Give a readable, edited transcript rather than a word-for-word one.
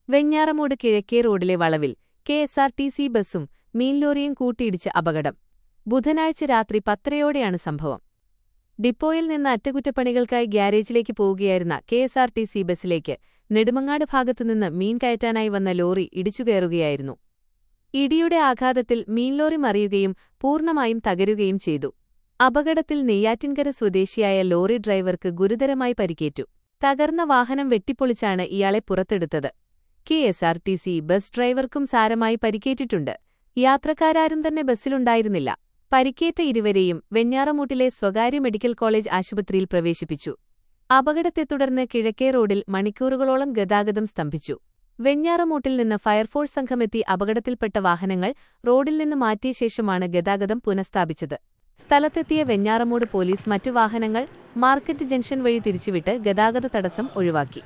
വെഞ്ഞാറമൂട് കിഴക്കേ റോഡിലെ വളവിൽ കെ.എസ്.ആർ.ടി.സി ബസ്സും മീൻലോറിയും കൂട്ടിയിടിച്ച് അപകടം. ബുധനാഴ്ച രാത്രി 10:30-യോടെയാണ് സംഭവം. ഡിപ്പോയിൽ നിന്ന് അറ്റകുറ്റപ്പണികൾക്കായി ഗ്യാരേജിലേക്ക് പോവുകയായിരുന്ന കെ.എസ്.ആർ.ടി.സി ബസ്സിലേക്ക് നെടുമങ്ങാട് ഭാഗത്തുനിന്ന് മീൻ കയറ്റാനായി വന്ന ലോറി ഇടിച്ചുകയറുകയായിരുന്നു. ഇടിയുടെ ആഘാതത്തിൽ മീൻലോറി മറിയുകയും പൂർണ്ണമായും തകരുകയും ചെയ്തു. അപകടത്തിൽ നെയ്യാറ്റിൻകര സ്വദേശിയായ ലോറി ഡ്രൈവർക്ക് ഗുരുതരമായി പരിക്കേറ്റു. തകർന്ന വാഹനം വെട്ടിപ്പൊളിച്ചാണ് ഇയാളെ പുറത്തെടുത്തത്. കെ.എസ്.ആർ.ടി.സി ബസ് ഡ്രൈവർക്കും സാരമായി പരിക്കേറ്റിട്ടുണ്ട്. യാത്രക്കാരാരും തന്നെ ബസ്സിലുണ്ടായിരുന്നില്ല. പരിക്കേറ്റ ഇരുവരെയും വെഞ്ഞാറമൂട്ടിലെ സ്വകാര്യ മെഡിക്കൽ കോളേജ് ആശുപത്രിയിൽ പ്രവേശിപ്പിച്ചു. അപകടത്തെ തുടർന്ന് കിഴക്കേ റോഡിൽ മണിക്കൂറുകളോളം ഗതാഗതം സ്തംഭിച്ചു. വെഞ്ഞാറമൂട്ടിൽ നിന്ന് ഫയർഫോഴ്സ് സംഘമെത്തി അപകടത്തിൽപ്പെട്ട വാഹനങ്ങൾ റോഡിൽ നിന്ന് മാറ്റിയ ശേഷമാണ് ഗതാഗതം പുനഃസ്ഥാപിച്ചത്. സ്ഥലത്തെത്തിയ വെഞ്ഞാറമൂട് പോലീസ് മറ്റു വാഹനങ്ങൾ മാർക്കറ്റ് ജംഗ്ഷൻ വഴി തിരിച്ചുവിട്ട് ഗതാഗത തടസ്സം ഒഴിവാക്കി.